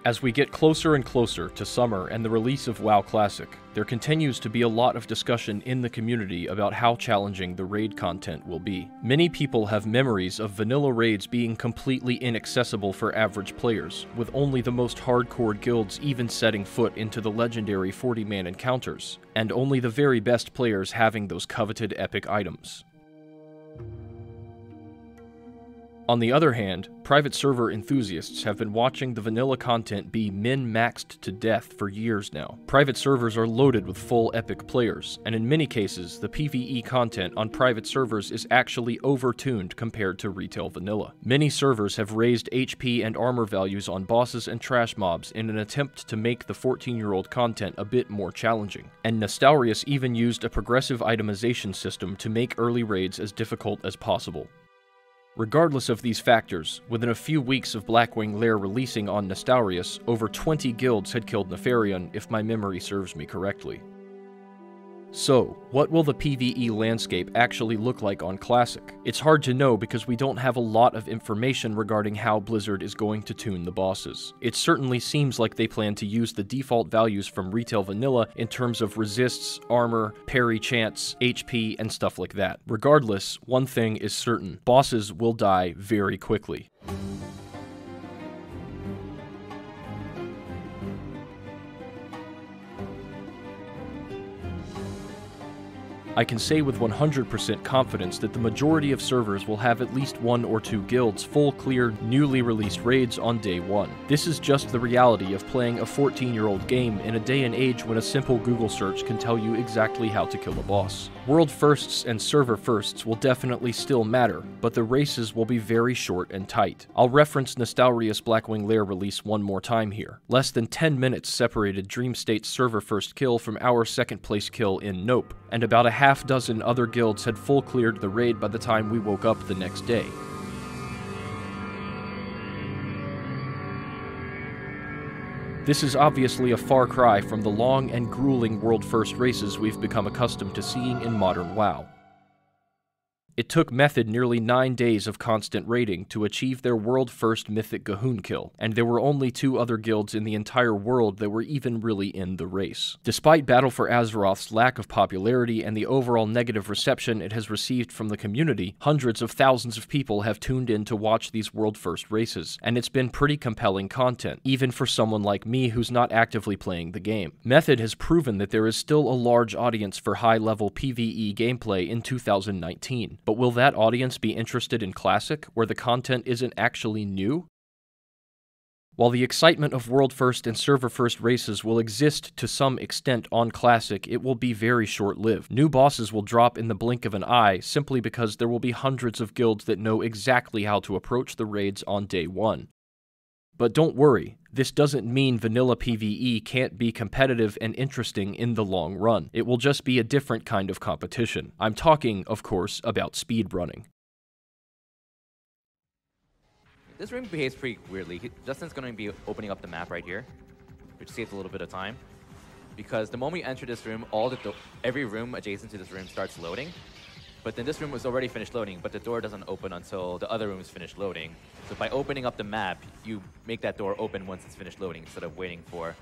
As we get closer and closer to summer and the release of WoW Classic, there continues to be a lot of discussion in the community about how challenging the raid content will be. Many people have memories of vanilla raids being completely inaccessible for average players, with only the most hardcore guilds even setting foot into the legendary 40-man encounters, and only the very best players having those coveted epic items. On the other hand, private server enthusiasts have been watching the vanilla content be min-maxed to death for years now. Private servers are loaded with full epic players, and in many cases, the PvE content on private servers is actually overtuned compared to retail vanilla. Many servers have raised HP and armor values on bosses and trash mobs in an attempt to make the 14-year-old content a bit more challenging, and Nostalrius even used a progressive itemization system to make early raids as difficult as possible. Regardless of these factors, within a few weeks of Blackwing Lair releasing on Nostalrius, over 20 guilds had killed Nefarian, if my memory serves me correctly. So, what will the PvE landscape actually look like on Classic? It's hard to know because we don't have a lot of information regarding how Blizzard is going to tune the bosses. It certainly seems like they plan to use the default values from retail vanilla in terms of resists, armor, parry chance, HP, and stuff like that. Regardless, one thing is certain: bosses will die very quickly. I can say with 100% confidence that the majority of servers will have at least 1 or 2 guilds full clear, newly released raids on day 1. This is just the reality of playing a 14-year-old game in a day and age when a simple Google search can tell you exactly how to kill a boss. World firsts and server firsts will definitely still matter, but the races will be very short and tight. I'll reference Nostalrius Blackwing Lair release one more time here. Less than 10 minutes separated Dream State's server first kill from our second place kill in Nope, and about a half dozen other guilds had full cleared the raid by the time we woke up the next day. This is obviously a far cry from the long and grueling world first races we've become accustomed to seeing in modern WoW. It took Method nearly 9 days of constant raiding to achieve their world-first mythic Gahoon kill, and there were only 2 other guilds in the entire world that were even really in the race. Despite Battle for Azeroth's lack of popularity and the overall negative reception it has received from the community, hundreds of thousands of people have tuned in to watch these world-first races, and it's been pretty compelling content, even for someone like me who's not actively playing the game. Method has proven that there is still a large audience for high-level PvE gameplay in 2019. But will that audience be interested in Classic, where the content isn't actually new? While the excitement of World First and Server First races will exist to some extent on Classic, it will be very short-lived. New bosses will drop in the blink of an eye simply because there will be hundreds of guilds that know exactly how to approach the raids on day 1. But don't worry, this doesn't mean Vanilla PvE can't be competitive and interesting in the long run. It will just be a different kind of competition. I'm talking, of course, about speedrunning. This room behaves pretty weirdly. Justin's going to be opening up the map right here, which saves a little bit of time. Because the moment we enter this room, every room adjacent to this room starts loading. But then this room was already finished loading, but the door doesn't open until the other room is finished loading. So by opening up the map, you make that door open once it's finished loading, instead of waiting for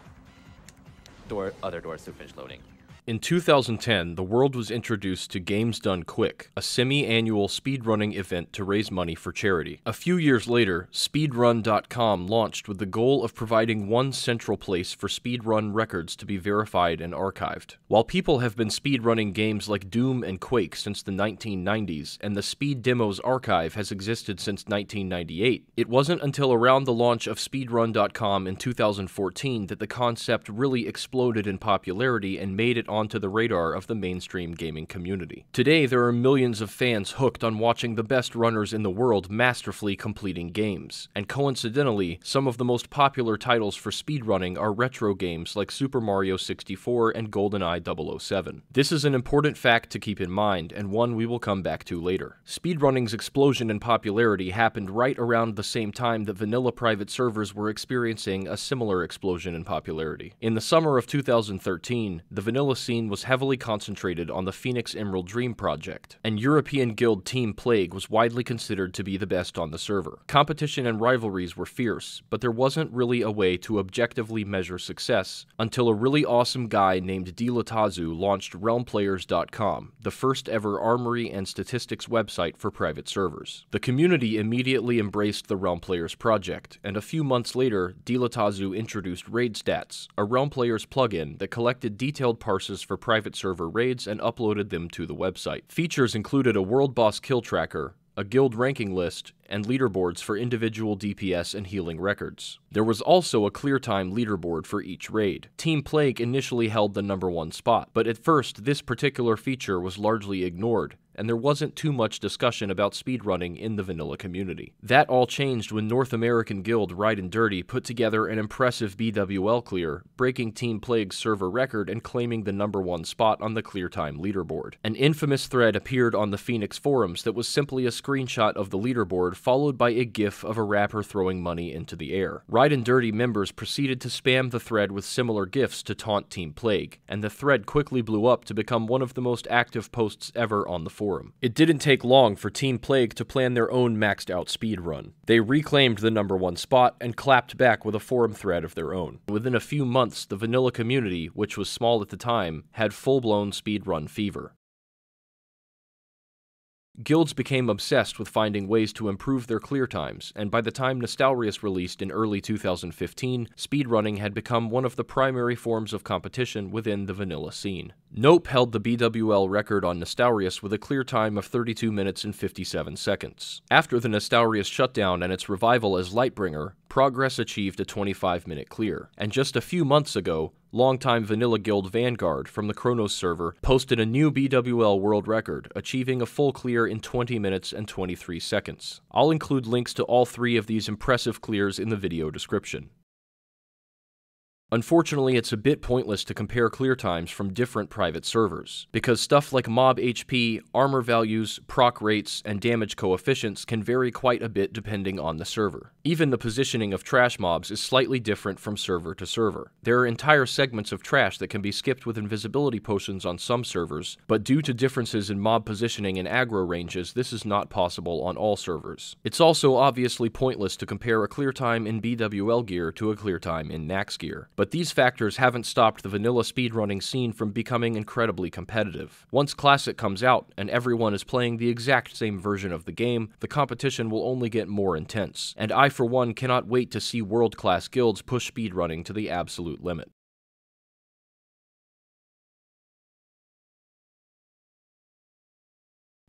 other doors to finish loading. In 2010, the world was introduced to Games Done Quick, a semi-annual speedrunning event to raise money for charity. A few years later, speedrun.com launched with the goal of providing one central place for speedrun records to be verified and archived. While people have been speedrunning games like Doom and Quake since the 1990s, and the Speed Demos archive has existed since 1998, it wasn't until around the launch of speedrun.com in 2014 that the concept really exploded in popularity and made it onto the radar of the mainstream gaming community. Today, there are millions of fans hooked on watching the best runners in the world masterfully completing games, and coincidentally, some of the most popular titles for speedrunning are retro games like Super Mario 64 and GoldenEye 007. This is an important fact to keep in mind, and one we will come back to later. Speedrunning's explosion in popularity happened right around the same time that vanilla private servers were experiencing a similar explosion in popularity. In the summer of 2013, the vanilla scene was heavily concentrated on the Phoenix Emerald Dream project, and European guild Team Plague was widely considered to be the best on the server. Competition and rivalries were fierce, but there wasn't really a way to objectively measure success until a really awesome guy named Dilatazu launched Realmplayers.com, the first ever armory and statistics website for private servers. The community immediately embraced the Realmplayers project, and a few months later, Dilatazu introduced Raid Stats, a Realmplayers plugin that collected detailed parses for private server raids and uploaded them to the website. Features included a world boss kill tracker, a guild ranking list, and leaderboards for individual DPS and healing records. There was also a clear time leaderboard for each raid. Team Plague initially held the #1 spot, but at first this particular feature was largely ignored, and there wasn't too much discussion about speedrunning in the vanilla community. That all changed when North American guild Ride and Dirty put together an impressive BWL clear, breaking Team Plague's server record and claiming the #1 spot on the clear time leaderboard. An infamous thread appeared on the Phoenix forums that was simply a screenshot of the leaderboard followed by a gif of a rapper throwing money into the air. Ride and Dirty members proceeded to spam the thread with similar gifs to taunt Team Plague, and the thread quickly blew up to become one of the most active posts ever on the forum. It didn't take long for Team Plague to plan their own maxed out speedrun. They reclaimed the #1 spot and clapped back with a forum thread of their own. Within a few months, the vanilla community, which was small at the time, had full-blown speedrun fever. Guilds became obsessed with finding ways to improve their clear times, and by the time Nostalrius released in early 2015, speedrunning had become one of the primary forms of competition within the vanilla scene. Nope held the BWL record on Nostalrius with a clear time of 32 minutes and 57 seconds. After the Nostalrius shutdown and its revival as Lightbringer, Progress achieved a 25-minute clear, and just a few months ago, longtime Vanilla Guild Vanguard from the Kronos server posted a new BWL world record, achieving a full clear in 20 minutes and 23 seconds. I'll include links to all three of these impressive clears in the video description. Unfortunately, it's a bit pointless to compare clear times from different private servers, because stuff like mob HP, armor values, proc rates, and damage coefficients can vary quite a bit depending on the server. Even the positioning of trash mobs is slightly different from server to server. There are entire segments of trash that can be skipped with invisibility potions on some servers, but due to differences in mob positioning and aggro ranges, this is not possible on all servers. It's also obviously pointless to compare a clear time in BWL gear to a clear time in Nax gear. But these factors haven't stopped the vanilla speedrunning scene from becoming incredibly competitive. Once Classic comes out, and everyone is playing the exact same version of the game, the competition will only get more intense, and I for one cannot wait to see world-class guilds push speedrunning to the absolute limit.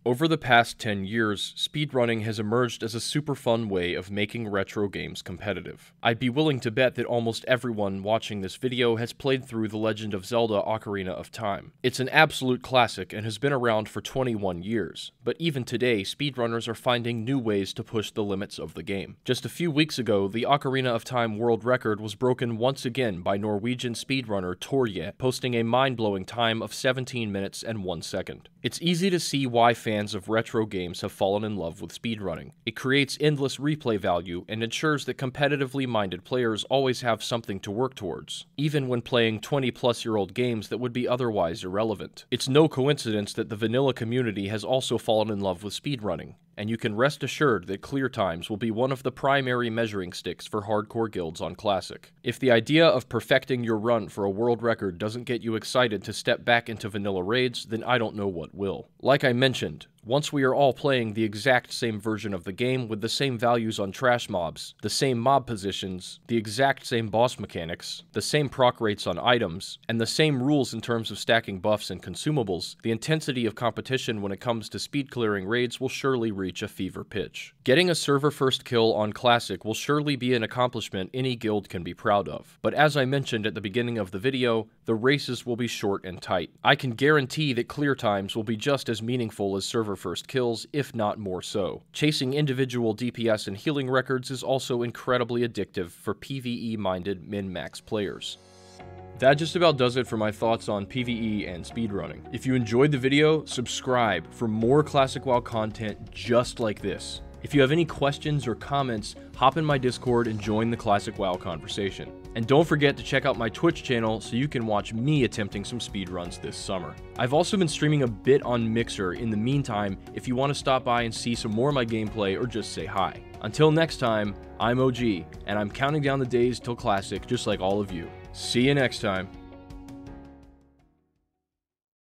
Over the past 10 years, speedrunning has emerged as a super fun way of making retro games competitive. I'd be willing to bet that almost everyone watching this video has played through The Legend of Zelda: Ocarina of Time. It's an absolute classic and has been around for 21 years, but even today, speedrunners are finding new ways to push the limits of the game. Just a few weeks ago, the Ocarina of Time world record was broken once again by Norwegian speedrunner Torje, posting a mind-blowing time of 17 minutes and 1 second. It's easy to see why fans of retro games have fallen in love with speedrunning. It creates endless replay value and ensures that competitively minded players always have something to work towards, even when playing 20-plus-year-old games that would be otherwise irrelevant. It's no coincidence that the vanilla community has also fallen in love with speedrunning, and you can rest assured that clear times will be one of the primary measuring sticks for hardcore guilds on Classic. If the idea of perfecting your run for a world record doesn't get you excited to step back into vanilla raids, then I don't know what will. Like I mentioned, once we are all playing the exact same version of the game with the same values on trash mobs, the same mob positions, the exact same boss mechanics, the same proc rates on items, and the same rules in terms of stacking buffs and consumables, the intensity of competition when it comes to speed clearing raids will surely reach a fever pitch. Getting a server first kill on Classic will surely be an accomplishment any guild can be proud of, but as I mentioned at the beginning of the video, the races will be short and tight. I can guarantee that clear times will be just as meaningful as server first kills, if not more so. Chasing individual DPS and healing records is also incredibly addictive for PvE-minded min-max players. That just about does it for my thoughts on PvE and speedrunning. If you enjoyed the video, subscribe for more Classic WoW content just like this. If you have any questions or comments, hop in my Discord and join the Classic WoW conversation. And don't forget to check out my Twitch channel so you can watch me attempting some speedruns this summer. I've also been streaming a bit on Mixer in the meantime if you want to stop by and see some more of my gameplay or just say hi. Until next time, I'm OG, and I'm counting down the days till Classic just like all of you. See you next time.